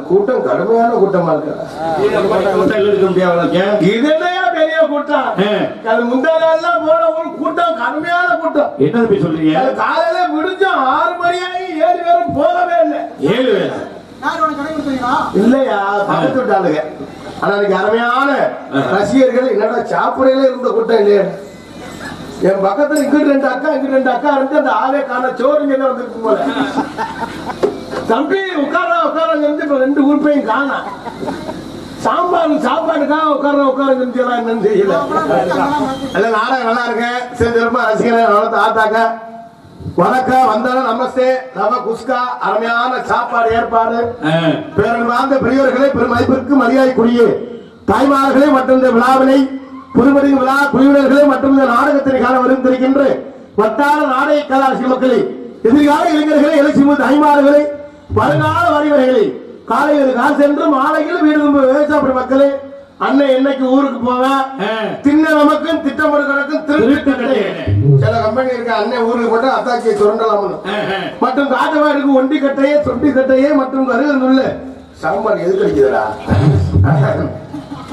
கூட்டம் கடுமையான கூட்டமா இருக்கு. பெரிய கூட்டம் முந்தா நாள் போன ஒரு கூட்டம் கடுமையான கூட்டம். என்ன சொல்றீங்க? காலையில விடிஞ்சோம் 6 மணி ஆகி 7 பேரும் போகவே இல்லை. 7 பேர் இல்லையா? பக்கத்து விட்டாளுங்க. ஆனா இன்னைக்கு அருமையான ரசிகர்கள் என்னடா சாப்பிடையில இருந்த கூட்டம் இல்லையா? என் பக்கத்துல இங்கிட்டு 2 அக்கா இங்கிட்டு 2 அக்கா இருந்து அந்த ஆளே காண சோறுங்க வந்துருக்கு போல. தம்பி உட்கார உட்கார இப்ப 2 உறுப்பையும் காணா. சாப்பாடுக்காக உட்கார என்னன்னு தெரியல. நாடகம் நல்லா இருக்கு. சிறப்பா ரசிகர்கள் ஆத்தாக்க வணக்கம் வந்தாலும் நமஸ்தே நவ குஸ்கா அருமையான சாப்பாடு ஏற்பாடு. பேரன் வாழ்ந்த பெரியவர்களே பெருமதிப்பிற்கு மரியாதைக்குரிய தாய்மார்களே மற்றும் இந்த விழாவினை புதுமதி விழா குழுவினர்களே மற்றும் இந்த நாடகத்தினை காண வருகின்ற வட்டார நாடக கலாசி மக்களே, எதிர்கால இளைஞர்களே, எழுச்சி தாய்மார்களே, வருங்கால வரிவர்களே, காலையில் காசு சென்று மாலையில் வீடு விவசாய மக்களே, அண்ணன் என்னைக்கு ஊருக்கு போவேன் தின்ன நமக்கும் திட்டமிட கணக்கும் திருட்டு. சில கம்பெனி இருக்க அண்ணன் ஊருக்கு போட்டு அத்தாச்சியை சுரண்டலாம்னு மற்றும் காட்டவாடுக்கு ஒண்டி கட்டையே சொண்டி கட்டையே மற்றும் வருகின்ற சாம்பார் எது கிடைக்குதுடா.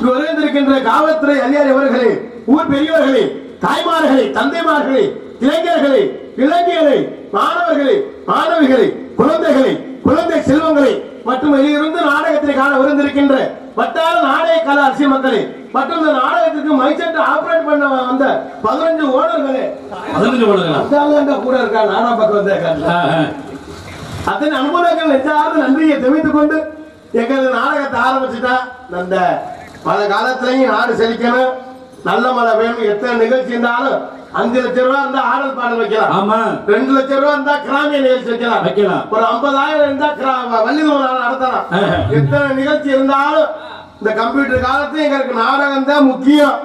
வருகின்ற காவல்துறை அதிகாரி அவர்களே, ஊர் பெரியவர்களே, தாய்மார்களே, தந்தைமார்களே, இளைஞர்களே, இளைஞர்களே, மாணவர்களே, மாணவிகளே, குழந்தைகளே, குழந்தை செல்வங்களே மற்றும் வெளியிருந்து நாடகத்தை காண விருந்திருக்கின்ற வட்டார நாடக கலா அரசியல் மக்களே மற்றும் இந்த நாடகத்திற்கு மைசெட் ஆபரேட் பண்ண வந்த 15 ஓனர்களே, 15 ஓனர்கள் கூட இருக்கா நாடா பக்கம் வந்த அத்தனை அனுபவங்கள் நெஞ்சார்ந்த நன்றியை தெரிவித்துக் கொண்டு எங்களது நாடகத்தை ஆரம்பிச்சுட்டா அந்த பல காலத்திலையும் நாடு செழிக்கணும், நல்ல மழை வேணும். எத்தனை நிகழ்ச்சி இருந்தாலும் 5 லட்சம் ரூபாய் இருந்தா ஆடல் பாடல் வைக்கலாம், 2 லட்சம் ரூபாய் இருந்தா கிராமிய நிகழ்ச்சி வைக்கலாம், ஒரு 50,000 இருந்தா வள்ளி நடத்தலாம். எத்தனை நிகழ்ச்சி இருந்தாலும் இந்த கம்ப்யூட்டர் காலத்துல எங்களுக்கு நாடகம் தான் முக்கியம்.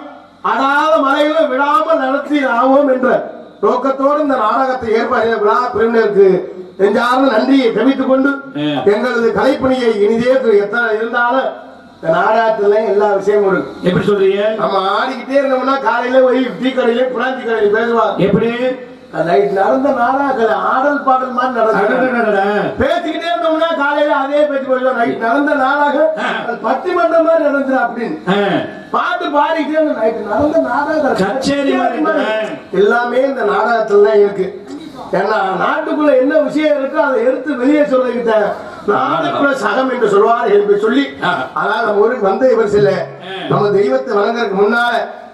அடாத மலையில விடாமல் நடத்தி ஆவோம் என்ற நோக்கத்தோடு இந்த நாடகத்தை ஏற்பாடு விழா பிரிவினருக்கு நெஞ்சார்ந்த நன்றியை தெரிவித்துக் கொண்டு எங்களது கலைப்பணியை இனிதே எத்தனை இருந்தாலும் நாடகத்துல எல்லா விஷயமும் இருக்கு. எப்படி சொல்றீங்க? நம்ம ஆடிக்கிட்டே இருந்தோம்னா காலையில போய் டீ கடையில பிராந்தி கடையில பேசுவாங்க. எப்படி நைட் நடந்த நாடகத்துல ஆடல் பாடல் மாதிரி நடந்து பேசிக்கிட்டே இருந்தோம்னா காலையில அதே பேச்சு போயிடுவோம். நைட் நடந்த நாடகம் பட்டிமன்றம் மாதிரி நடந்துரு அப்படின்னு பாட்டு பாடிக்கிட்டே நைட் நடந்த நாடகம் எல்லாமே இந்த நாடகத்துல தான் இருக்கு. ஏன்னா நாட்டுக்குள்ள என்ன விஷயம் இருக்கோ அதை எடுத்து வெளியே சொல்லிக்கிட்ட நாடுக்குள்ள சகம் என்று சொல்வார்கள் சொல்லி, அதாவது நம்ம ஊருக்கு வந்த இவர் சில நம்ம தெய்வத்தை வணங்குறதுக்கு முன்னால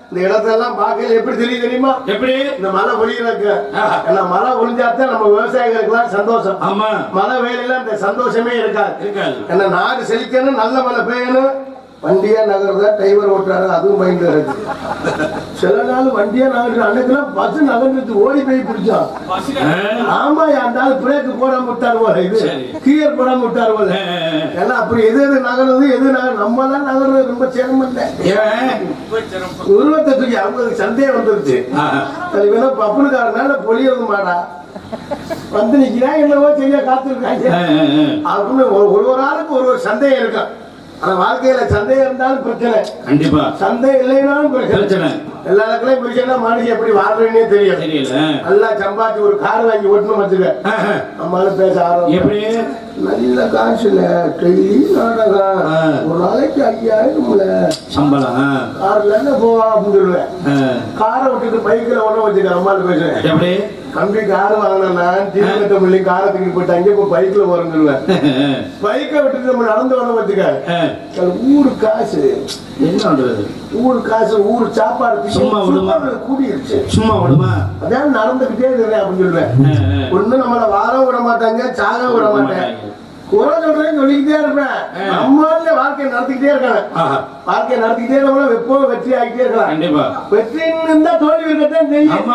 இந்த இடத்தெல்லாம் பார்க்கல எப்படி தெரியும் தெரியுமா? எப்படி இந்த மழை பொழியிருக்கு. ஏன்னா மழை பொழிஞ்சாத்தான் நம்ம விவசாயிகளுக்கு எல்லாம் சந்தோஷம். மழை வேலையில இந்த சந்தோஷமே இருக்காது. ஏன்னா நாடு செழிக்கணும், நல்ல மழை பெய்யணும். வண்டியா நகர்றத டிரைவர் ஓட்டுறாரு, அதுவும் பயந்து இருக்கு. சில நாள் வண்டியா நகர்ற அன்னைக்கெல்லாம் பஸ் நகர்ந்து ஓடி போய் பிடிச்சோம். ஆமா, யாருந்தாலும் பிரேக் போடாம விட்டாரு போல, இது கிளியர் போடாம விட்டாரு போல. ஏன்னா அப்படி எது எது நகர்றது எது நம்ம தான் நகர்றது ரொம்ப சிரமம் இல்லை. உருவத்தை தூக்கி அவங்களுக்கு சந்தேகம் வந்துருச்சு. அது வேணா பப்புனுக்காரனால பொழியறது மாடா வந்து நிக்கிறா என்னவோ செய்ய காத்திருக்காங்க அப்படின்னு ஒரு ஆளுக்கு ஒரு சந்தேகம் இருக்கும். ஆனா வாழ்க்கையில சந்தேகம் இருந்தாலும் பிரச்சனை, கண்டிப்பா சந்தேகம் இல்லைனாலும் பிரச்சனை. எல்லா இடத்துலயும் பிரச்சனை. மனுஷன் எப்படி வாழ்றேன்னே தெரியல. நல்லா சம்பாதிச்சு ஒரு கார் வாங்கி ஓட்டணும் வச்சுக்க, நம்மளால பேச ஆரம்பிச்சு நல்ல காசுல டெய்லி நாடகம் ஒரு நாளைக்கு 5000 சம்பளம், கார்ல என்ன போவா அப்படின்னு சொல்லுவேன். காரை விட்டுட்டு பைக்கில் ஒன்றும் வச்சுக்க நம்மளால பேசுவேன். கம்பி கார் வாங்கினா தீர்த்த பிள்ளை காரை தூக்கி போட்டு அங்கே போய் பைக்ல போறேன்னு பைக்கை விட்டுட்டு நம்ம நடந்து வர வச்சுக்க. ஊரு காசு என்ன ஊரு காசு ஊரு சாப்பாடு சும்மா விடுமா கூடிருச்சு, சும்மா விடுமா அதான் நடந்துகிட்டே இருக்கிறேன் அப்படின்னு சொல்லுவேன். ஒண்ணு நம்மள வாழ விட மாட்டாங்க, சாக விட மாட்டாங்க. குறை சொல்றேன்னு சொல்லிக்கிட்டே இருப்பேன். நம்மள வாழ்க்கையை நடத்திக்கிட்டே இருக்காங்க. வாழ்க்கையை நடத்திக்கிட்டே இருக்கோம்னா எப்பவும் வெற்றி ஆகிட்டே இருக்கலாம். வெற்றின்னு இருந்தா தோல்வி இருக்கத்தான் செய்யும்.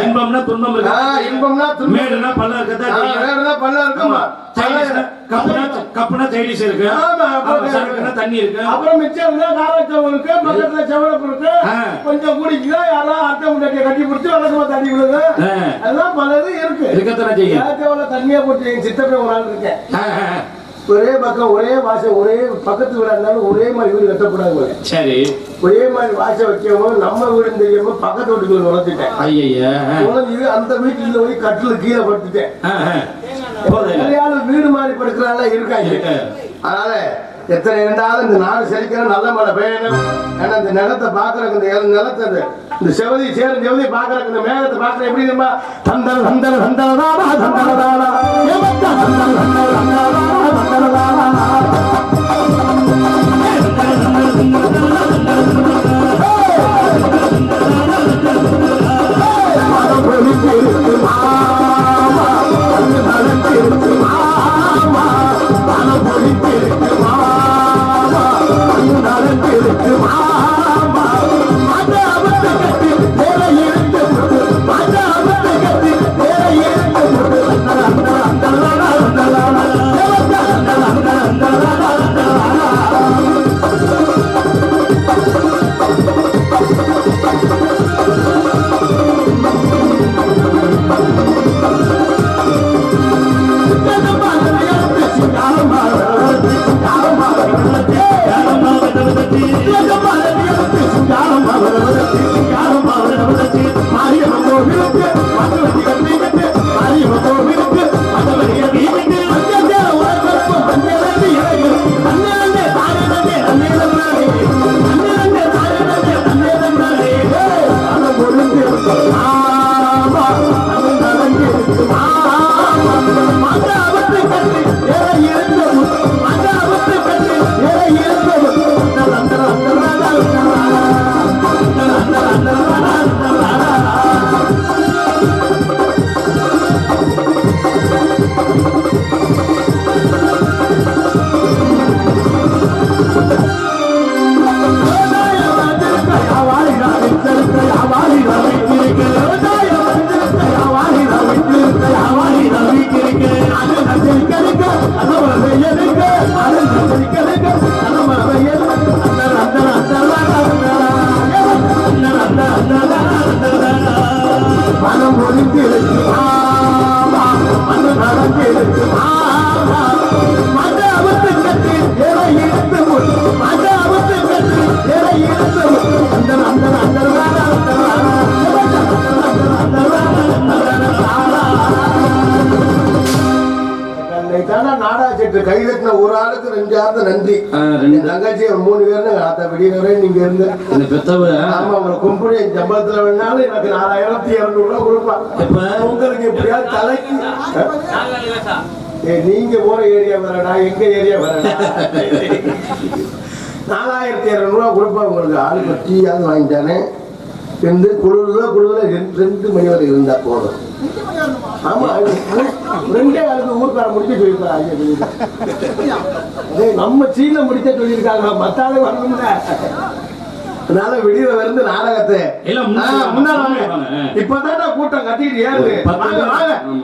இன்பம்னா துன்பம் இருக்கு, இன்பம்னா துன்பம், மேடுனா பல்ல இருக்கதான் செய்யும், மேடுனா பல்ல இருக்குமா, கப்புனா சைடிஸ் இருக்கு, சரக்குனா தண்ணி இருக்கு, அப்புறம் மிச்சம் இருந்தா காரச்சவம் இருக்கு, பக்கத்துல செவலப்பு இருக்கு, கொஞ்சம் குடிக்குதா யாராவது அட்டை முட்டாட்டியை கட்டி பிடிச்சி வழக்கமா தண்ணி விடுது, அதெல்லாம் பலது இருக்கு. இருக்கத்தானே செய்யும். காரச்சவல தண்ணியா போட்டு எங்க சித்தப்பே ஒரு ஆள் இருக்கேன். ஒரே பக்கம் ஒரே வாசை ஒரே பக்கத்து வீடா இருந்தாலும் ஒரே மாதிரி வீடு கட்டக்கூடாது. சரி, ஒரே மாதிரி வாசை வைக்கவும் நம்ம வீடு தெரியாம பக்கத்து வீட்டுக்குள்ள நுழைஞ்சிட்டேன். நுழைஞ்சு அந்த வீட்டுல போய் கட்டில கீழே படுத்துட்டேன். வீடு மாதிரி படுக்கிறாள் இருக்காங்க. அதனால எத்தனை இருந்தாலும் இந்த நாடு செழிக்கணும், நல்ல மழை பெய்யணும். ஏன்னா இந்த நிலத்தை பாக்குறக்கு இந்த நிலத்தை இந்த செவதி சேரும் செவதி பாக்குறக்கு இந்த மேகத்தை பாக்குற எப்படி தெரியுமா? தந்தன தந்தன தந்தனதானா தந்தனதானா தந்தன தந்தனதானா la la la la நாடாச்சேட்டு கைதட்டின ஒரு ஆளுக்கு 2 நன்றி. தங்கச்சி 3 பேர் விடியவரே நீங்க இருந்து ஆமா உங்களை கும்பிடு என் சம்பளத்துல வேணாலும் எனக்கு 4200 ரூபாய் கொடுப்பான். உங்களுக்கு எப்படியாவது தலைக்கு நீங்க போற ஏரியா வரடா, எங்க ஏரியா வரடா. 4200 ரூபாய் கொடுப்பா உங்களுக்கு. ஆளுக்கு டீயாவது வாங்கிட்டானே இருந்து குழுதுல 2 மணி வரை இருந்தா போதும். ஆமா 2 காலத்து ஊர்க்கார முடிக்க சொல்லிருக்காங்க. நம்ம சீல முடிக்க சொல்லியிருக்காங்க, மத்தாலே வரணும்ல. அதனால வெளியில இருந்து நாடகத்தை இப்பதான் கூட்டம் கட்டிட்டு ஏறு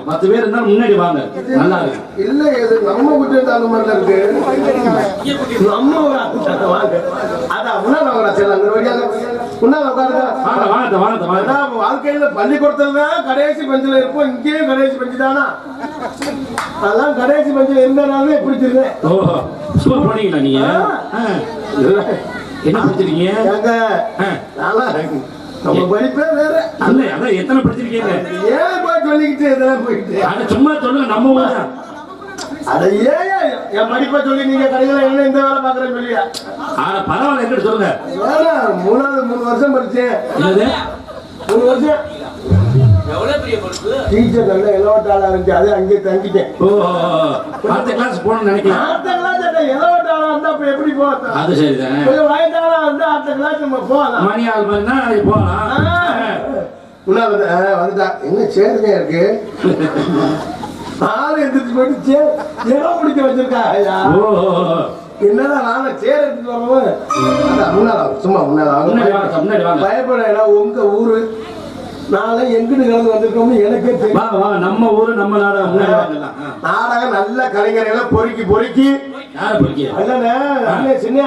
10 பேர் இருந்தாலும் முன்னாடி வாங்க. நல்லா இருக்கு. இல்ல இது நம்ம கூட்டம் அந்த மாதிரி இருக்கு. நம்ம வாங்க அதான் முன்னாடி வாங்க. சரி அங்க வழியாக முன்னாடி உட்காருங்க. வாழ்க்கையில பள்ளிக்கூடத்துல தான் கடைசி பெஞ்சில இருப்போம். இங்கேயும் கடைசி பெஞ்சு தானா? அதான் கடைசி பெஞ்சில இருந்தனாலே பிடிச்சிருந்தேன். போனீங்களா நீங்க? என்ன படிச்சிருக்கீங்க? நம்ம படிப்பே வேற. அல்ல அதான் எத்தனை படிச்சிருக்கீங்க? ஏன் போய் சொல்லிக்கிட்டு இதெல்லாம் போயிட்டு அட சும்மா சொல்லுங்க. நம்ம ஊர் அட ஏன் என் படிப்பை சொல்லி நீங்க கடையில என்ன இந்த வேலை பாக்குறேன்னு சொல்லியா? ஆனா பரவாயில்ல, எங்கிட்ட சொல்லுங்க. 3 வருஷம் படிச்சேன். 3 வருஷம் டீச்சர் நல்ல இலவட்டாளா இருந்துச்சு. அது அங்கே தங்கிட்டேன். அடுத்த கிளாஸ் போகணும்னு நினைக்கிறேன். அடுத்த கிளாஸ் இலவட்டாளா இருந்தா அப்ப எப்படி போக? அது சரிதான். வயதாளா இருந்தா அடுத்த கிளாஸ் நம்ம போகலாம். மணி 6 மணினா போகலாம். வந்துட்டா என்ன சேருங்க இருக்கு. ஆளு எந்திரிச்சு போயிட்டு இடம் முடிக்க வச்சிருக்கா. என்னதான் நாங்க சேர் எடுத்துட்டு வரவும் முன்னாடி சும்மா முன்னாடி பயப்பட உங்க ஊரு நாளை எங்கிட்டு கலந்து வந்திருக்கோம்னு எனக்கே தெரியும். நம்ம ஊரு நம்ம நாடகம் நாடகம் நல்ல கலைஞர்களை பொறுக்கி அண்ணன் சின்ன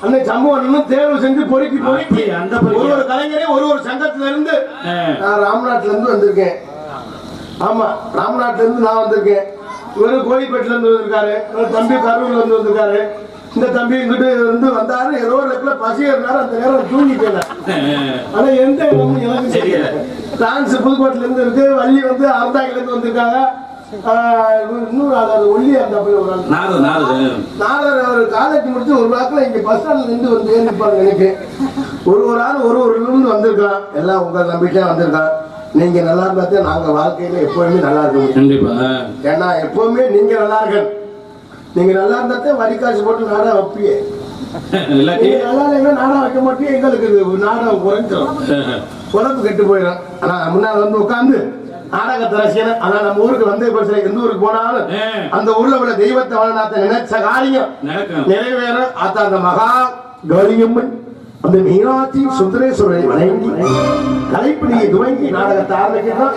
அண்ணன் சமூகம் தேர்வு செஞ்சு பொறுக்கி அந்த ஒரு கலைஞரே ஒரு சங்கத்துல இருந்து நான் ராம்நாட்ல இருந்து வந்திருக்கேன். ஆமா ராம்நாட்ல இருந்து நான் வந்திருக்கேன். இவரு கோயில்பேட்டில இருந்து வந்திருக்காரு. தம்பி கரூர்ல இருந்து வந்திருக்காரு. இந்த தம்பி இங்கிட்டு இருந்து வந்தாரு. ஏதோ ஒரு இடத்துல பசி இருந்தாரு. அந்த நேரம் தூங்கிட்டேன். ஆனா எந்த இடமும் எனக்கு தெரியல. பிரான்ஸ் புதுக்கோட்டையில இருந்து இருக்கு. வள்ளி அறந்தாங்கில இருந்து வந்திருக்காங்க. இன்னும் ஒல்லி அந்த நாலர் அவர் காலேஜ் முடிச்சு ஒரு வாக்கில் இங்க பஸ் ஸ்டாண்ட்ல இருந்து வந்து ஏறிப்பாங்க. எனக்கு ஒரு ஆள் ஒரு இருந்து வந்திருக்கான். எல்லாம் உங்க நம்பிக்கையா வந்திருக்கான். நீங்க நல்லா இருந்தா நாங்க வாழ்க்கையில எப்பவுமே நல்லா இருக்க முடியும். ஏன்னா எப்பவுமே நீங்க நல்லா இருக்க. நீங்க நல்லா இருந்தா வரி காசு போட்டு நாடகம் வைப்பியே. நல்லா இல்லைன்னா நாடகம் வைக்க மாட்டேன். எங்களுக்கு நாடகம் குறைஞ்சிடும், உடம்பு கெட்டு போயிடும். ஆனா முன்னாள் உட்காந்து நாடகத்தை ரசிகன். ஆனா நம்ம ஊருக்கு வந்து எந்த ஊருக்கு போனாலும் அந்த ஊர்ல உள்ள தெய்வத்தை வளநாத்த நினைச்ச காரியம் நிறைவேற. அந்த மகா கௌரியம்மன் அந்த மீனாட்சி சுந்தரேஸ்வரரை வணங்கி கலைப்பிடியை துவங்கி நாடகத்தை ஆரம்பிக்கிறோம்.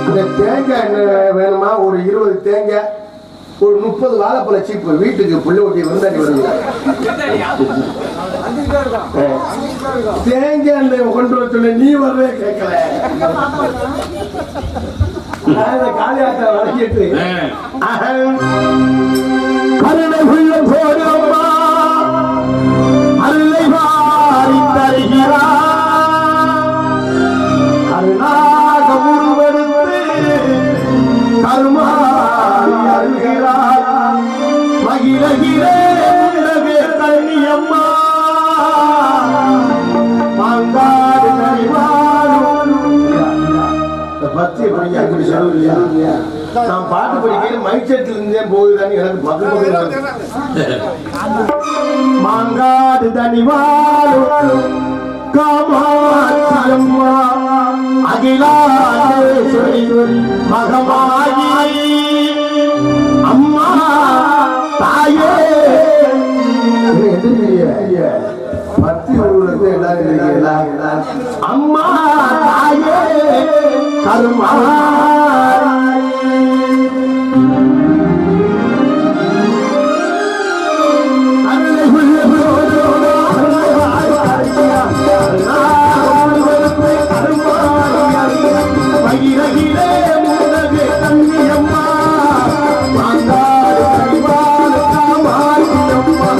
இந்த தேங்காய் என்ன வேணுமா? ஒரு 20 தேங்காய், ஒரு 30 வாழைப்பழ சீப்பு. வீட்டுக்கு புள்ளி ஊட்டி விருந்தாடி வருங்க. தேங்காய் கொண்டு வர சொல்ல நீ வரவே கேட்கல. காளியாத்த வழங்கிட்டு கருணை உள்ள போடுமா அருளை வாரி தருகிறார். அருளாக உருவெடுத்து கருமாறி அருகிறார். மகிழகிலே கண்ணியம்மா மாங்காடு பத்தி அப்படி சொல்லுவியா? நான் பாட்டு படிக்கிறேன். மைக் செட்ல இருந்தே போகுதான்னு எனக்கு பக்கம். மாங்காடு தனிவாடு காமாட்சியம்மா அகிலாண்டேஸ்வரி மகமாயி அம்மா தாயே பத்தி ஊருக்கு அம்மா தாயே கருமா மகிழகிலே முன்னகே தண்ணியம்மா மாங்காடு கனிவாடு காமாட்சியம்மா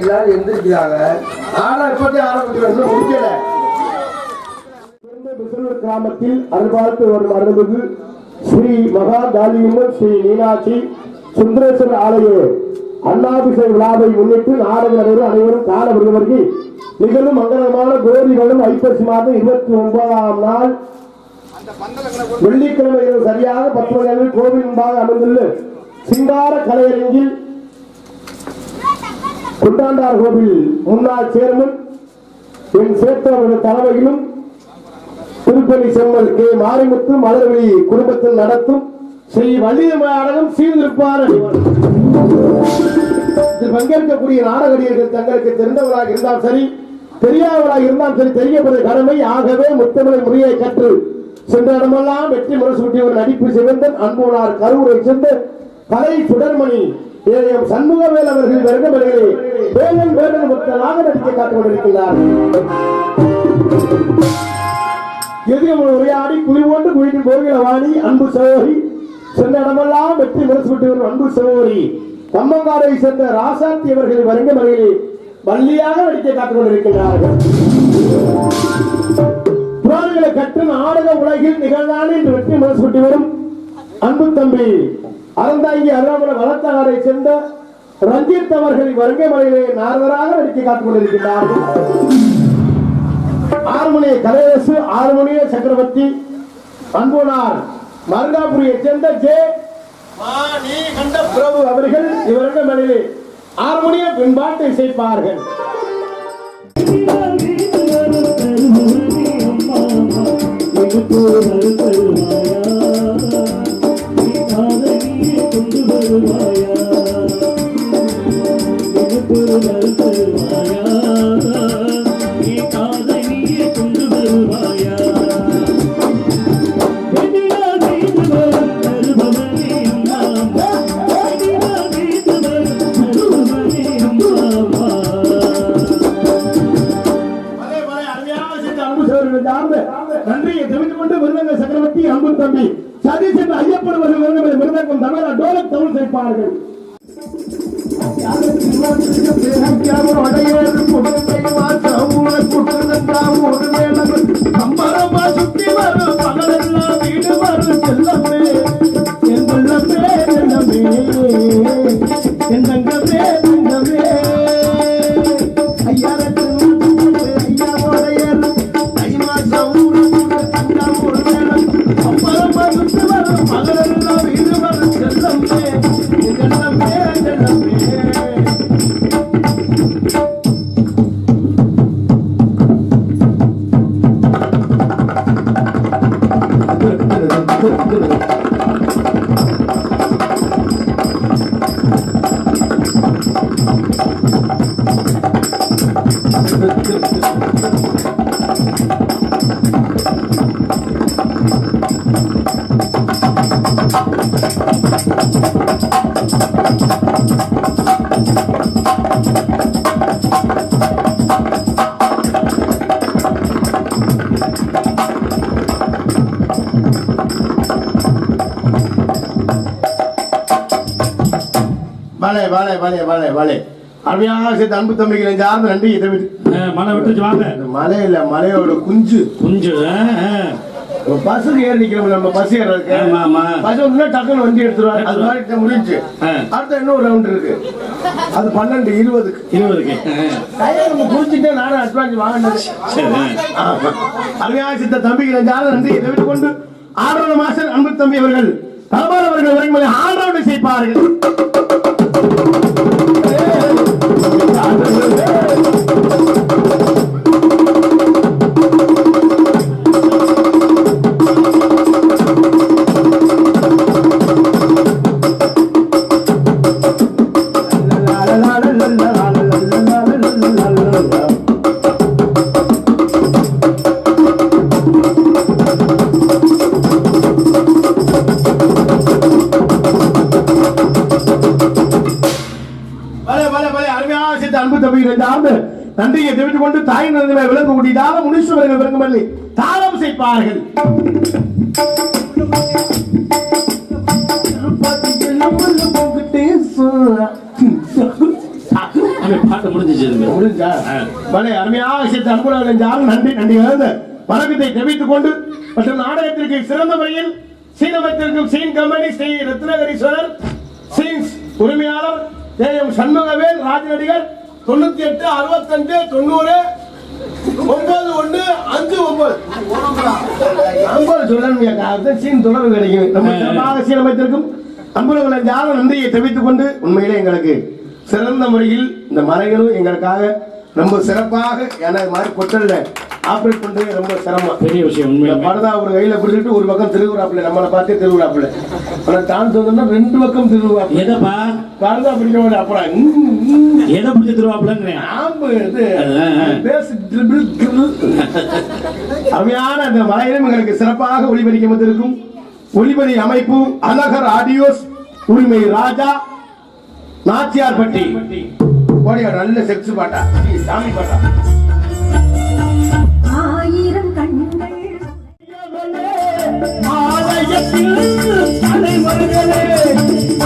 எல்லாரும் எந்திரிக்கிறாங்க. ஆனா இப்பதே ஆரம்பிக்கிறோம், இன்னும் முடிக்கல. கிராமத்தில் அருள்பார்த்து வரும் அருள்மிகு ஸ்ரீ மகா காளியம்மன் ஸ்ரீ மீனாட்சி சுந்தரேஸ்வரர் ஆலய அண்ணாபிஷேக விழாவை முன்னிட்டு நாடக நடைபெறும் அனைவரும் கால விருதுவருக்கு நிகழும் மங்களமான கோரிகளும் ஐப்பசி மாதம் 29ஆம் நாள் வெள்ளிக்கிழமை இரவு சரியாக 10 மணி அளவில் கோவில் முன்பாக அமைந்துள்ள சிங்கார கலையரங்கில் குண்டாண்டார் கோவில் முன்னாள் சேர்மன் என் சேர்த்தவர்கள் தலைமையிலும் திருப்பதி செம்மல் கே மாரிமுத்து மலர்வெளி குடும்பத்தில் நடத்தும் ஸ்ரீ வள்ளியம்மன் நாடகம் சீர்திருப்பார். இதில் பங்கேற்கக்கூடிய நாடகடியர்கள் தங்களுக்கு தெரிந்தவராக இருந்தால் சரி, தெரியாதவராக இருந்தால் சரி, தெரியப்பட்ட கடமை. ஆகவே முத்தமிழை முறையை கற்று சென்ற இடமெல்லாம் வெற்றி முரசூட்டியவர் நடிப்பு சிவந்தன் அன்புனார் கரூரை சேர்ந்த கலை சுடர்மணி ஏஎம் சண்முகவேல் அவர்கள் வருகமலையிலே வேலன் வேலன் முத்தனாக நடிக்க காத்துக் கொண்டிருக்கிறார். எதிரும் உரையாடி குயில் கொண்டு குயிலில் கோவில வாணி அன்பு சகோதரி சென்ற இடமெல்லாம் வெற்றி முரசூட்டியவர் அன்பு சகோதரி கம்மங்காரை சேர்ந்த ராசாத்தி அவர்கள் வருகமலையிலே வள்ளியாக நடிக்க காத்துக் கொண்டிருக்கிறார்கள். புராணங்களை கற்று நாடக உலகில் நிகழ்ந்தானே என்று வெற்றி முரசூட்டி வரும் அன்பு தம்பி அறந்தாங்கி அருணாமலை வளர்த்தகாரை சேர்ந்த ரஞ்சித் அவர்கள் வருகமலையிலே நாரதராக நடிக்க காத்துக் கொண்டிருக்கிறார்கள். ஆறுமணிய கலையரசு ஆறுமணிய சக்கரவர்த்தி அன்புனார் மருங்காபுரியை சேர்ந்த ஜே கண்ட பிரபு அவர்கள் இவர்கள் மேலே ஆறுமணிய பின்பாட்டை இசைப்பார்கள். நன்றியை தெரிவித்துக் கொண்டு விருதங்க சக்கரவர்த்தி அன்பு தம்பி சதீஷ் என்று ஐயப்படுவர்கள் விருதங்கம் தமிழ டோலக் தமிழ் சேர்ப்பார்கள். சுத்தி வரும் பகலெல்லாம் வீடு வரும் செல்லமே என் உள்ளமே செல்லமே என் தங்கமே தங்கமே ஐயா அன்பு தம்பிகளை சார்ந்த நன்றி. மழை விட்டு வாங்க. மழை இல்ல, மலையோட குஞ்சு குஞ்சு பஸ்ஸுக்கு ஏறி நிக்கிறோம். நம்ம பஸ் ஏறதுக்கு பஸ் ஒண்ணு டக்குன்னு வண்டி எடுத்துருவாங்க. அது மாதிரி முடிஞ்சு அடுத்த இன்னொரு ரவுண்ட் இருக்கு. அது 12:20க்கு நம்ம குடிச்சுட்டே நானும் அட்வான்ஸ் வாங்கினது. அருமையான சித்த தம்பிகளை சார்ந்த நன்றியை தெரிவித்துக் கொண்டு 6 மாசம் அன்பு தம்பி அவர்கள் தலபால் அவர்கள் வரைக்கும் ஆல்ரவுண்டை செய்ப்பார்கள். நன்றியை தெரிவித்துக் கொண்டு தாய் நன்மை விளக்கு கூட்டியதாக முனீஸ்வரர்கள் விளங்குமல்லி தாளம் செய்ப்பார்கள். தம்பி பாட்டு முடிஞ்சிச்சு தம்பி. முடிஞ்சா பல அருமையாக விஷயத்தை அன்புடன் யாரும் நன்றி நன்றி கலந்த வணக்கத்தை தெரிவித்துக் கொண்டு மற்றும் நாடகத்திற்கு சிறந்த முறையில் சீனமத்திற்கும் சீன் கம்பெனி ஸ்ரீ ரத்னகரீஸ்வரர் சீன்ஸ் உரிமையாளர் ஏஎம் சண்முகவேல் ராஜநடிகர் 98 65 90 9159 சொல்லணும் சீன் தொடர்பு கிடைக்கும். நம்ம சிறப்பாக சீனமைத்திருக்கும் அன்புகளை யாரும் நன்றியை தெரிவித்துக் கொண்டு உண்மையிலே எங்களுக்கு சிறந்த முறையில் இந்த மலைகளும் எங்களுக்காக ரொம்ப சிறப்பாக எனக்கு மாதிரி கொட்டல்ல ஆப்ரேட் பண்றது ரொம்ப சிரமம். பெரிய விஷயம் இந்த உண்மையிலே. படதா ஒரு கையில பிடிச்சிட்டு ஒரு பக்கம் திருவுறாப்புல நம்மளை பார்த்தே திருவுறாப்புல ஆனா தான் சொன்னா 2 பக்கம் திருவுறாப்புல எதப்பா படதா பிடிக்க அப்புறம் எதை பிடிச்சி திருவாப்புலங்கிறேன். ஆம்பு இது பேசு ட்ரிபிள் கிரில். அருமையான அந்த மலையிலும் எங்களுக்கு சிறப்பாக ஒளிபரிக்க வந்திருக்கும் ஒளிபரி அமைப்பு அழகர் ஆடியோஸ் உரிமை ராஜா நாச்சியார்பட்டி ஓடியா நல்ல செக்ஸ் பாட்டா சாமி பாட்டா. ஆயிரம் கண்கள் ஆலயத்தில் தலைவர்களே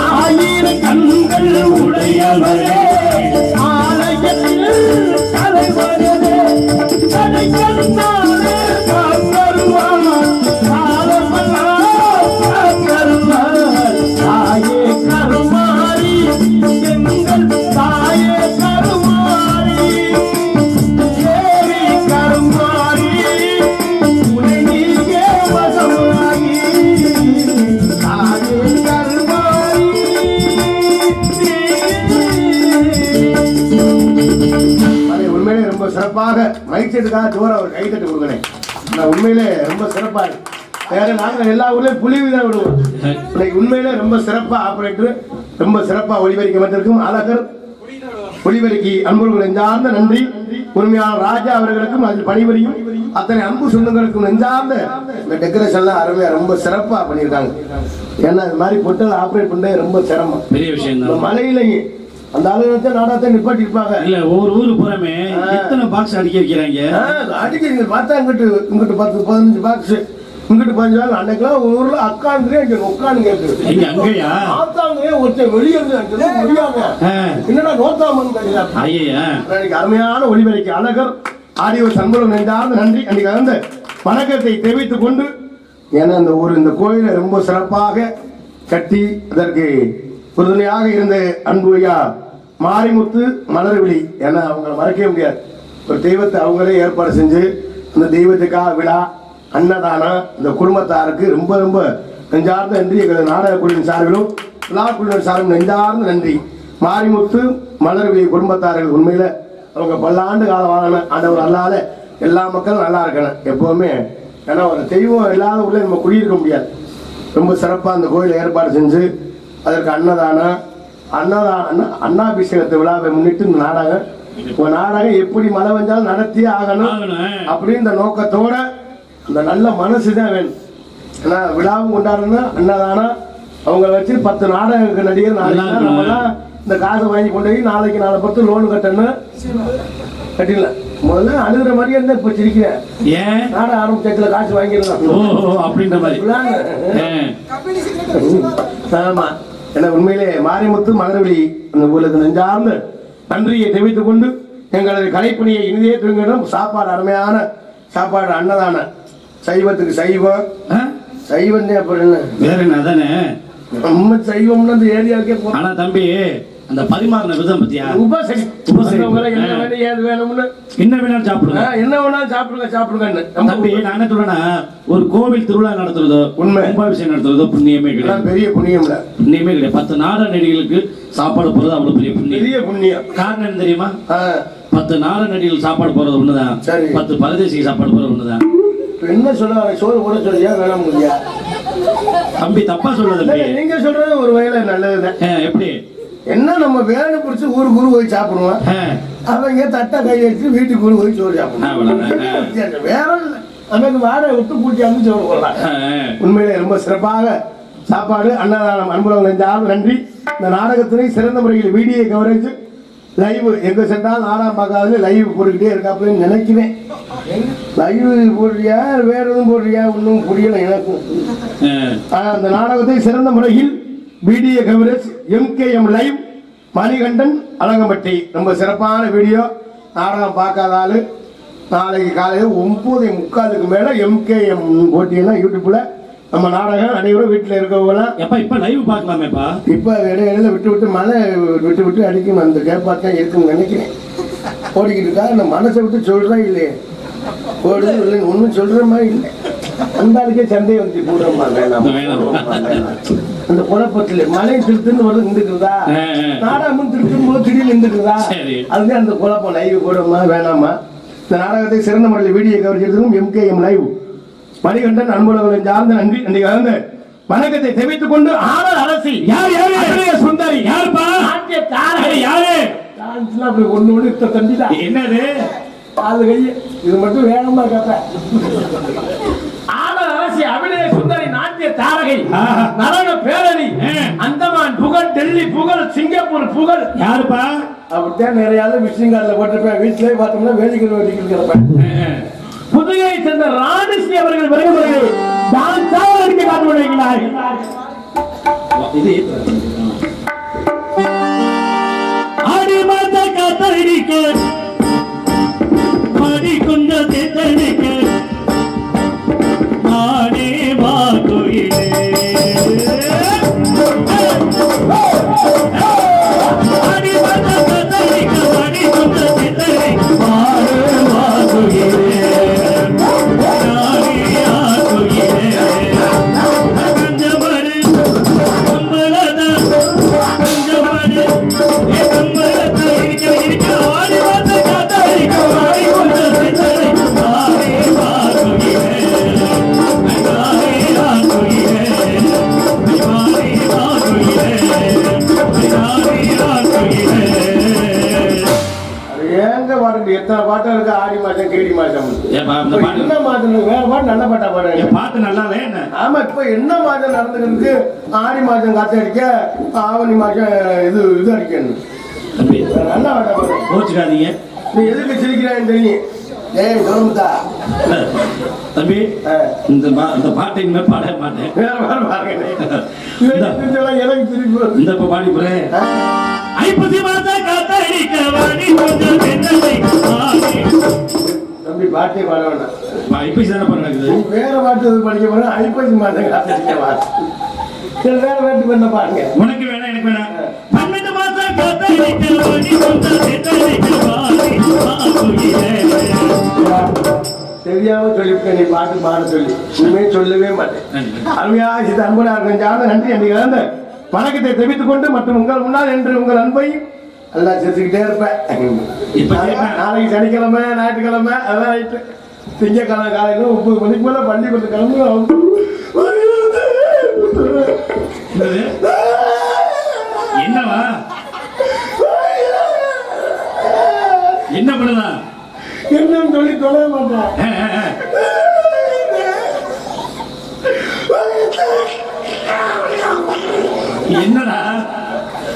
ஆயிரம் கண்கள் உடையவரே ஆலயத்தில் தலைவர்களே கடைக்கல்லாலே காத்தருவார் காலமெல்லாம் காத்தருவார் தாயே கருமாரி எங்கள் தாயே கருமாரி தேவி கருமாரி உன்னை நீயே வசமாகி தாயே கருமாரி. அதை உண்மையிலே ரொம்ப சிறப்பாக மைச்சதுக்காக தூரம் ஒரு கைத்தட்டு கொடுக்கணும். நான் உண்மையிலே ரொம்ப சிறப்பா இருக்கு. வேற நாங்கள் எல்லா ஊர்லயும் புலிவி தான் விடுவோம். இன்னைக்கு உண்மையிலே ரொம்ப சிறப்பா ஆபரேட்டர் ரொம்ப சிறப்பா ஒளிபரிக்க வந்திருக்கும் அழகர் ஒளிபரிக்கு அன்புகள் நெஞ்சார்ந்த நன்றி. உரிமையான ராஜா அவர்களுக்கும் அதில் பணிபுரியும் அத்தனை அன்பு சொந்தங்களுக்கும் நெஞ்சார்ந்த இந்த டெக்கரேஷன்லாம் அருமையா ரொம்ப சிறப்பா பண்ணியிருக்காங்க. ஏன்னா இது மாதிரி பொட்டல் ஆபரேட் பண்ண ரொம்ப சிரமம். பெரிய விஷயம் இந்த தான். மலையிலேயே அந்த ஆளுநத்தை நாடாத்தை நிப்பாட்டி இருப்பாங்க. இல்ல ஒவ்வொரு ஊரு போறமே எத்தனை பாக்ஸ் அடிக்க வைக்கிறாங்க. அடிக்கிறீங்க பார்த்தா இங்கிட்டு 10 15 பாக்ஸ் இங்கிட்டு 15 அன்னைக்கெல்லாம் ஊர்ல அக்காந்துரே இங்க உட்காந்து கேட்டு இங்க அங்கயா ஆத்தாங்களே ஒருத்தர் வெளியே இருந்து முடியாம என்னடா நோத்தாமன் கேட்டா. ஐயா அருமையான ஒளிபரிக்கு அழகர் ஆடியோ சண்முகம் நெஞ்சார்ந்த நன்றி அன்றைக்கு அந்த வணக்கத்தை தெரிவித்துக் கொண்டு ஏன்னா இந்த கோயிலை ரொம்ப சிறப்பாக கட்டி அதற்கு உறுதுணையாக இருந்த அன்பு ஐயா மாரிமுத்து மலர்விழி ஏன்னா அவங்களை மறக்கவே முடியாது. ஒரு தெய்வத்தை அவங்களே ஏற்பாடு செஞ்சு அந்த தெய்வத்துக்காக விழா அன்னதானம் இந்த குடும்பத்தாருக்கு ரொம்ப ரொம்ப நெஞ்சார்ந்த நன்றி. எங்கள் நாடக குழுவின் சார்பிலும் விழா குழுவின் சார்பிலும் நெஞ்சார்ந்த நன்றி. மாரிமுத்து மலர்விழி குடும்பத்தார்கள் உண்மையில அவங்க பல்லாண்டு காலம் வாழணும். ஆண்டவர் அல்லாத எல்லா மக்களும் நல்லா இருக்கணும் எப்பவுமே. ஏன்னா ஒரு தெய்வம் இல்லாத உள்ள நம்ம குடியிருக்க முடியாது. ரொம்ப சிறப்பாக அந்த கோயிலை ஏற்பாடு செஞ்சு அதற்கு அன்னாபிஷேகத்தை விழாவை முன்னிட்டு இந்த நாடகம் எப்படி மழை வந்தாலும் நடத்தியே ஆகணும் அப்படின்ற நோக்கத்தோட அந்த நல்ல மனசு தான் வேணும். ஏன்னா விழாவும் கொண்டாடணும் அன்னதானம் அவங்க வச்சு 10 நாடக நடிகர் நாளைக்கு நம்மலாம் இந்த காசை வாங்கி கொண்டு போய் நாளைக்கு 4 லோன் கட்டணும் கட்டிடலாம். முதல்ல அழுகிற மாதிரியே இருந்தா இப்ப சிரிக்கிறேன். ஏன் நாடக ஆரம்பிச்சதுல காசு வாங்கிடலாம் அப்படின்ற மாதிரி. ஆமா ஏன்னா உண்மையிலே மாரிமுத்து மலர்விழி அந்த ஊருக்கு நெஞ்சார்ந்து நன்றியை தெரிவித்துக் கொண்டு எங்களது கலைப்பணியை இனிதே துவங்கிடும். சாப்பாடு அருமையான சாப்பாடு அன்னதானம் சைவத்துக்கு சைவம் சைவம் அப்புறம் என்ன வேற என்ன அதானே நம்ம சைவம்னு அந்த ஏரியாவுக்கே போறோம். ஆனா தம்பி அந்த பரிமாறின விதம் பத்தியா உபசரி என்ன வேணும் ஏது வேணும்னு என்ன வேணாலும் சாப்பிடுங்க என்ன வேணாலும் சாப்பிடுங்க. தம்பி நான் என்ன சொல்றேன்னா ஒரு கோவில் திருவிழா நடத்துறதோ உண்மை கும்பாபிஷேகம் நடத்துறதோ புண்ணியமே கிடையாது. பெரிய புண்ணியம் இல்ல புண்ணியமே கிடையாது. 10 நாடக நடிகளுக்கு சாப்பாடு போறது அவ்வளவு பெரிய புண்ணியம். பெரிய புண்ணியம். காரணம் என்ன தெரியுமா? 10 நாடக நடிகள் சாப்பாடு போறது ஒண்ணுதான். 10 பரதேசி சாப்பாடு போறது ஒண்ணுதான். என்ன சொல்ல சோறு கூட சொல்லியா வேணாம் முடியா தம்பி தப்பா சொல்றது. நீங்க சொல்றது ஒரு வகையில நல்லதுதான். எப்படி என்ன நம்ம வேலை பிடிச்சி ஊருக்கு போய் சாப்பிடுவோம். அவங்க தட்டை கை வச்சு வீட்டுக்கு போய் சோறு சாப்பிடுவோம். வேற நமக்கு வாடகை விட்டு கூட்டி அமைச்சு சோறு போடலாம். உண்மையிலே ரொம்ப சிறப்பாக சாப்பாடு அன்னதானம் அன்புடன் நெஞ்சார்ந்த நன்றி. இந்த நாடகத்தினை சிறந்த முறையில் வீடியோ கவரேஜ் லைவ் எங்க சென்றால் நாடகம் பார்க்காது லைவ் போட்டுக்கிட்டே இருக்காப்புன்னு நினைக்கிறேன். லைவ் போடுறியா வேற எதுவும் போடுறியா ஒன்றும் புரியல எனக்கும். அந்த நாடகத்தை சிறந்த முறையில் video coverage MKM live Manikandan Alangampatti. ரொம்ப சிறப்பான வீடியோ. நாடகம் பார்க்காத ஆளு நாளைக்கு காலையில் 9:45 மேல MKM போட்டியெல்லாம் யூடியூப்ல நம்ம நாடகம் அனைவரும் வீட்டில் இருக்கவங்களாம் எப்ப இப்ப லைவ் பார்க்கலாமேப்பா. இப்போ இடையில விட்டு விட்டு மழை விட்டு விட்டு அடிக்கும். அந்த கேப்பாத்தான் இருக்குன்னு நினைக்கிறேன். ஓடிக்கிட்டு இருக்கா. இந்த மனசை விட்டு சொல்றா இல்லையே ஓடுது இல்லை ஒன்றும் சொல்ற மாதிரி இல்லை. அந்த ஆளுக்கே சந்தையை வந்து போடுறோமா அந்த குழப்பத்தில் மழையும் திருத்துன்னு வருது இருந்துக்குதா நாடகமும் திருத்தும் போது திடீர்னு இருந்துக்குதா அதுதான் அந்த குழப்பம். லைவ் போடுறோமா வேணாமா. இந்த நாடகத்தை சிறந்த முறையில் வீடியோ கவரேஜ் எடுத்ததும் MKM லைவ் மணிகண்டன் அன்புலவர்களை சார்ந்த நன்றி நன்றி கலந்து வணக்கத்தை தெரிவித்துக் கொண்டு ஆடல் அரசி யார் யாரு சுந்தரி யாருப்பா யாரு அப்படி ஒண்ணு ஒண்ணு இத்த தண்டிதான் என்னது அது கைய இது மட்டும் வேகமா கேட்பேன். ஆடல் அரசி அபிநய சுந்தரி நாட்டிய தாரகை நடன பேரணி அந்தமான் புகழ் டெல்லி புகழ் சிங்கப்பூர் புகழ் யாருப்பா அப்படித்தான் நிறைய விசிட்டிங் கார்டில் போட்டிருப்பேன். வீட்டிலே பார்த்தோம்னா வேதிக்கல் வேடிக்கல் கிடப்பேன். புதுகையை சேர்ந்த ராணிஸ்ரீ அவர்கள் வருகிறது டான்ஸாக அடிக்க காத்து விடுவீங்களா. இது ஆடிமாத காத்தடிக்க மாடி கொண்ட தேத்தடிக்க மாடே மாதுயிலே ஆடிமாத காத்தடிக்க மாடி கொண்ட தேத்தடிக்க மாடே மாதுயிலே எத்தனை பாட்டம் இருக்கு. ஆடி மாசம் கேடி மாசம் என்ன மாதம் வேற பாட்டு நல்ல பாட்டா பாடுங்க. பாட்டு நல்லா என்ன ஆமா இப்ப என்ன மாதம் நடந்துருக்கு. ஆடி மாசம் காத்து அடிக்க ஆவணி மாசம் இது இது அடிக்கணும். நல்ல பாட்டா பாடுங்க. கோச்சுக்காதீங்க. நீ எதுக்கு சிரிக்கிறான்னு தெரியும். ஏய் கவுந்தா தம்பி இந்த பாட்டை இனிமே பாட மாட்டேன். வேற பாடு பாருங்க. எனக்கு திருப்பி இந்த பாடி போறேன். ஐப்பசி மாசம் காத்தடிக்க வாடி கொஞ்சம் தம்பி பாட்டே பாட வேண்டாம். ஐப்பசி தானே பண்ணாக்குது. வேற பாட்டு படிக்க போறேன். ஐப்பசி மாசம் காத்தடிக்க வாடி வேற பாட்டு பண்ண பாருங்க. உனக்கு வேணாம் எனக்கு வேணாம். 12 மாசம் காத்தடிக்க வாடி கொஞ்சம் தெரியாம சொல்லிவிட்டேன். நீ பாட்டு பாட சொல்லி இனிமே சொல்லவே மாட்டேன். அருமையா இது அன்புடா இருக்கும். நன்றி நன்றி கலந்து வணக்கத்தை தெரிவித்துக் கொண்டு மற்றும் உங்கள் முன்னால் என்று உங்கள் அன்பை எல்லாம் சேர்த்துக்கிட்டே இருப்பேன். நாளைக்கு சனிக்கிழமை ஞாயிற்றுக்கிழமை அதான் ஆயிட்டு திங்கக்கிழமை காலையில் 9 மணிக்கு மேல பள்ளிக்கூடத்து கிளம்பு. என்னவா என்ன பண்ணுதா என்னன்னு சொல்லி தொலைய மாட்டேன். என்னடா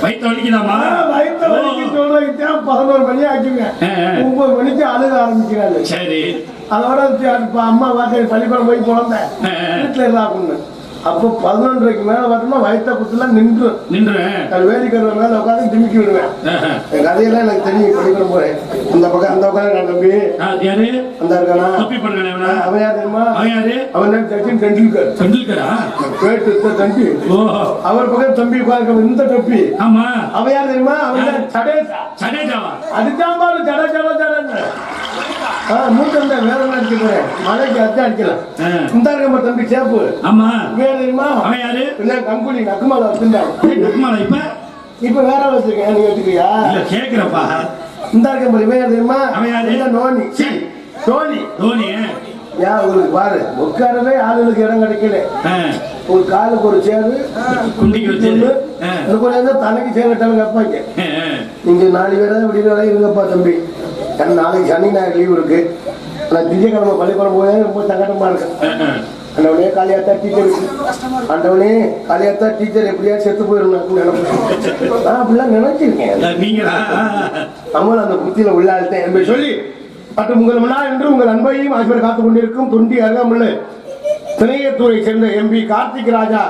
வயிற்று வலிக்குதாமா? வயிற்று வலிக்கு சொல்றதுக்கு 11 மணி ஆச்சுங்க. 9 மணிக்கு அழுக ஆரம்பிக்கிறாரு. சரி அதோட அம்மா வார்த்தை பள்ளிக்கூடம் போய் குழந்தை வீட்டுல இருந்தா அப்படின்னு அப்போ 11:30 மேல பார்த்தோம்னா வயிற்ற குத்துலாம் நின்று வேலிக்கிற மேல உட்காந்து திமிக்கி விடுவேன். என் கதையெல்லாம் எனக்கு தெரியும். பள்ளிக்கூடம் போறேன். அந்த பக்கம் அந்த உட்காந்து நான் தம்பி அந்த இருக்கானா அவன் யார் தெரியுமா? அவன் சச்சின் டெண்டுல்கர் பேட்டு தம்பி. அவர் பக்கம் தம்பி உட்காந்து இந்த தம்பி. ஆமா அவன் யார் தெரியுமா? அவன் சடேஜாவா. அதுதான் பாரு சடேஜாவா மூட்டை வேற அடிக்க போறேன். மலைக்கு அதான் அடிக்கலாம். இந்த இருக்க தம்பி சேப்பு. ஆமா தெரியுமா? அவன் யாரு? கங்குலி நக்குமால நக்குமால இப்ப வேற வச்சிருக்கேன். நீ வச்சுக்கியா? கேக்குறப்பா. இந்த இருக்க இவன் தெரியுமா? அவன் யாரு? நோனி தோனி தோனி. யா ஒரு பாரு உட்காரவே ஆளுகளுக்கு இடம் கிடைக்கல. ஒரு காலுக்கு ஒரு சேரு குண்டிக்கு வச்சு தலைக்கு சேரட்டாலும் கேட்பாங்க. நீங்க 4 பேரா இப்படி இருங்கப்பா தம்பி. நாளைக்கு சனி ஞாயிறு லீவ் இருக்கு. நான் திங்கக்கிழமை பள்ளிக்கூடம் போய் ரொம்ப சங்கடமா இருக்கு. அண்டவனே காளியாத்தா டீச்சர் அண்டவனே காளியாத்தா டீச்சர் எப்படியா செத்து போயிடணும் நினைப்பேன். அப்படிலாம் நினைச்சிருக்கேன். நம்மளும் அந்த புத்தியில உள்ளாழ்த்தேன் என்பதை சொல்லி மற்றும் உங்கள் முன்னால் என்று உங்கள் அன்பையும் ஆசிரியர் காத்துக் கொண்டிருக்கும் தொண்டி அருகாமுள்ள திணையத்தூரை சேர்ந்த MP கார்த்திக் ராஜா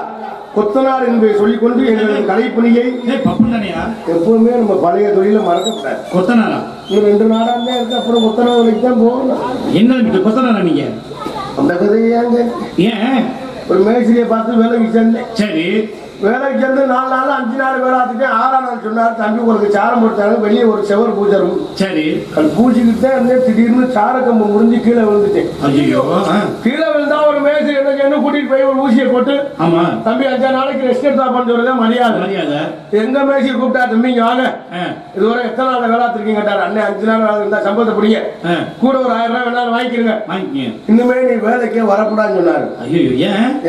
கொத்தனார் என்பதை சொல்லிக்கொண்டு எங்களது கலைப்பணியை பப்பு தானையா எப்பவுமே நம்ம பழைய தொழில மறக்கக்கூடாது. கொத்தனாரா இன்னும் 2 நாடாக இருக்கு, அப்புறம் கொத்தனார் வேலைக்கு தான் போகணும். என்ன கொத்தனாரா நீங்க? அந்த கதையாங்க ஏன் ஒரு மேஸ்திரியை பார்த்து வேலைக்கு சேர்ந்தேன். சரி வேலைக்கு சேர்ந்து 4 நாள் 5 நாள் வேலை ஆத்துட்டு 6ஆம் நாள் சொன்னார், தம்பி உங்களுக்கு சாரம் போட்டாங்க, வெளியே ஒரு செவர் பூஜை இருக்கும். சரி அது பூஜைக்கிட்டே இருந்தே திடீர்னு சாரக்கம்பு முடிஞ்சு கீழே விழுந்துட்டேன். ஐயோ கீழே விழுந்தா ஒரு மேஸ்திரி என்ன கூட்டிட்டு போய் ஒரு ஊசியை போட்டு, ஆமா தம்பி 5 நாளைக்கு ரெஸ்ட் எடுத்தாப்பான்னு சொல்றதே மரியாதை. மரியாதை எங்க மேஸ்திரி கூப்பிட்டா, தம்பி இங்க வாங்க, இதுவரை எத்தனை நாள் வேலை ஆத்திருக்கீங்க கேட்டார். அண்ணே 5 நாள் வேலை இருந்தா சம்பளத்தை பிடிங்க, கூட ஒரு 1000 ரூபாய் வேணாலும் வாங்கிக்கிறங்க, இன்னுமே நீ வேலைக்கே வரக்கூடாதுன்னு சொன்னாரு. ஐயோ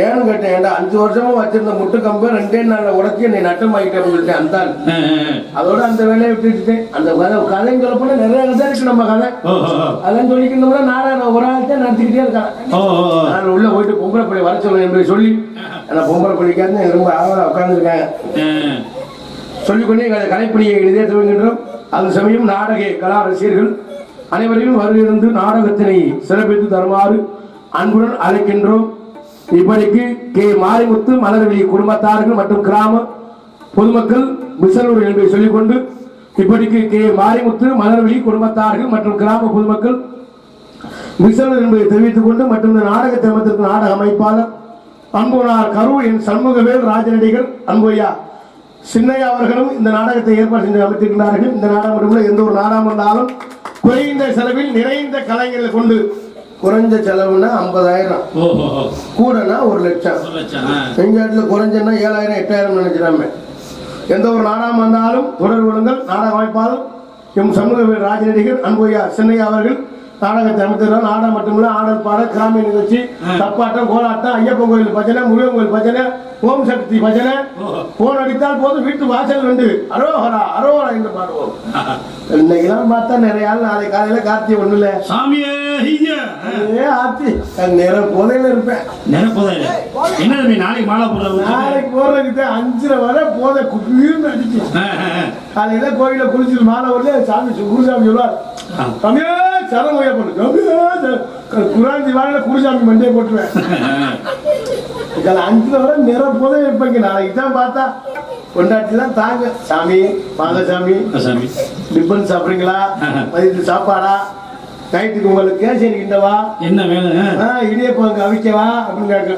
ஏன்னு கேட்டேன், ஏன்டா 5 வருஷமா வச்சிருந்த முட்டு கம்பு 2 நாள்ல உடச்சி என்னை நட்டம் ஆகிட்டேன் சொல்லிட்டேன். அந்த அதோட அந்த வேலையை விட்டுட்டேன். அந்த கதைங்களை போல நிறைய கதை இருக்கு நம்ம கதை. அதெல்லாம் சொல்லிக்கணும்னா நாடகம் ஒரு ஆள் தான் நடத்திக்கிட்டே இருக்காங்க. நான் உள்ள போயிட்டு பொம்பளை பள்ளி வர சொல்லுவேன் என்று சொல்லி நான் பொம்பளை பள்ளிக்காரன்னு ரொம்ப ஆவலா உட்கார்ந்துருக்காங்க. சொல்லிக்கொண்டே எங்களை கலைப்பணியை எழுதிய துவங்குகின்றோம். அது சமயம் நாடக கலா ரசிகர்கள் அனைவரையும் வருகிருந்து நாடகத்தினை சிறப்பித்து தருமாறு அன்புடன் அழைக்கின்றோம். இப்படிக்கு கே மாரிமுத்து மலர்வெளி குடும்பத்தார்கள் மற்றும் கிராம பொதுமக்கள் விசலூர் என்பதை சொல்லிக்கொண்டு, இப்படிக்கு கே மாரிமுத்து மலர்வெளி குடும்பத்தார்கள் மற்றும் கிராம பொதுமக்கள் விசலூர் என்பதை தெரிவித்துக் கொண்டு, மற்றும் இந்த நாடக திறமத்திற்கு நாடக அமைப்பாளர் அன்புனார் கரூர் என் சண்முகவேல் ராஜநடிகர் அன்புயா சின்னையா அவர்களும் இந்த நாடகத்தை ஏற்பாடு செஞ்சு அமைத்திருக்கிறார்கள். இந்த நாடகம் மட்டும் எந்த ஒரு நாடகம் வந்தாலும் குறைந்த செலவில் நிறைந்த கலைஞர்களை கொண்டு, குறைஞ்ச செலவுனா 50,000, கூடனா 1,00,000, எங்க இடத்துல குறைஞ்சன்னா 7,000 8,000 நினைச்சிடாம. எந்த ஒரு நாடகம் வந்தாலும் தொடர் கொள்ளுங்கள். நாடக அமைப்பாளர் எம் சண்முகவேல் ராஜநடிகர் அன்புயா சின்னையா அவர்கள் நாடகத்தை அமைத்திருக்கிறார். நாடகம் மட்டுமில்ல ஆடல் பாடல் கிராமிய நிகழ்ச்சி, தப்பாட்டம், கோலாட்டம், ஐயப்பன் கோயில் பஜனை, முருகன் கோயில் பஜனை, ஓம் சக்தி பஜனை. போன் அடித்தால் போதும் வீட்டு வாசல் வந்து அரோஹரா அரோஹரா என்று பாடுவோம். இன்னைக்கெல்லாம் பார்த்தா நிறைய ஆள் நாளை காலையில கார்த்திகை ஒண்ணு இல்ல சாமியே ஆத்தி நேர போதையில இருப்பேன். என்ன நாளைக்கு மாலை போடுற நாளைக்கு போடுறதுக்கு 5:30 வரை போதை குப்பீர்னு அடிச்சு காலையில கோயில குளிச்சுட்டு மாலை ஓடல சாமி குருசாமி சொல்லுவார், சாமியே சரம் ஓய்யா போட்டு குராந்தி வாழையில குருசாமி மண்டே போட்டுருவேன். 5:00 வரை நிற போதை இருப்பீங்க. நாளைக்கு தான் பார்த்தா கொண்டாட்டி தான் தாங்க. சாமி பாலசாமி டிஃபன் சாப்பிடுறீங்களா, மதியத்து சாப்பாடா, நைட்டுக்கு உங்களுக்கு கேசரி கிண்டவா, என்ன வேணும், இடியப்பம் அவிக்கவா அப்படின்னு கேட்க.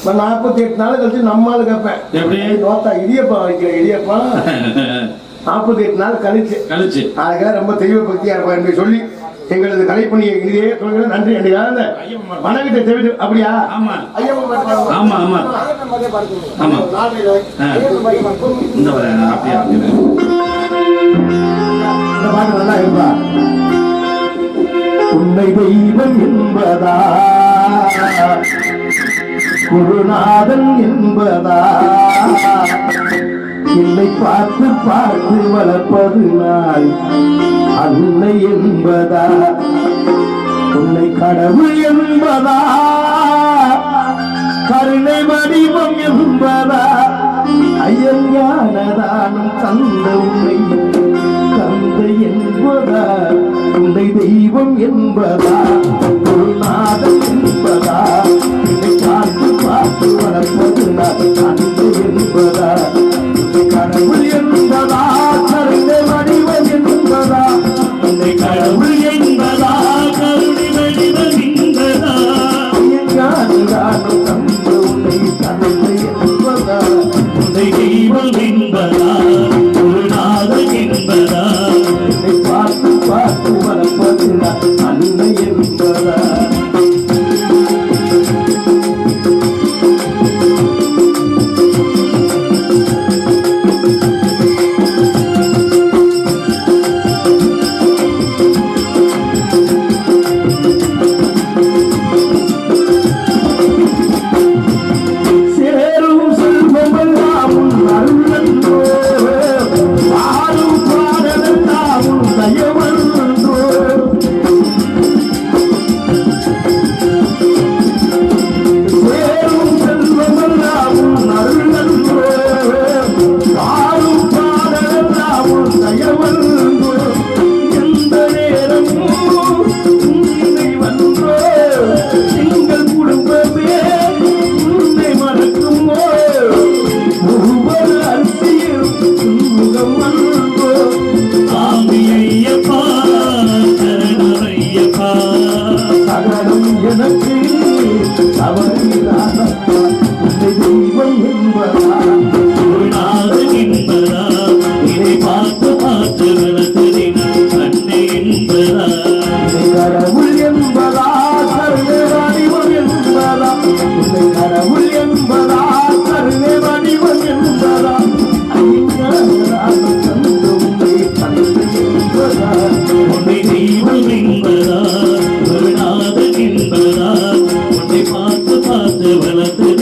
48 நாள் கழிச்சு நம்மளால கேட்பேன், எப்படி நோத்தா இடியப்பம் வைக்கிறேன், இடியப்பம் 48 நாள் கழிச்சு அதுக்கெல்லாம் ரொம்ப தெய்வ பக்தியா இருப்பா என்று சொல்லி எங்களது கலைப்பணியை இதே சொல்கிறேன். நன்றி. அன்றைய மனவிட்ட தெரிவித்து அப்படியா? பாட்டு நல்லா இருப்பா. உன்னை தெய்வம் என்பதா, குருநாதன் என்பதா, என்னை பார்த்து பார்த்து வளர்ப்பது நாள் அன்னை என்பதா, உன்னை கடவுள் என்பதா, கருணை வடிவம் என்பதா, ஐயன் ஞானதானம் தந்த உன்னை தந்தை என்பதா, உன்னை தெய்வம் என்பதா, குருநாதன் என்பதா, என்னை பார்த்து பார்த்து வளர்ப்பது நாள் அன்னை என்பதா, கடவுள் என்பதா, கருணை வடிவம் என்பதா, உன்னை கடவுள் என்பதா, கருணை வடிவம் என்பதா, ஞானதானம் தந்த உன்னை தந்தை என்பதா, உன்னை தெய்வம் என்பதா, குருநாதன் என்பதா, என்னை பார்த்து பார்த்து வளர்ப்பது அன்னை என்பதா. பார்த்து வளர்த்து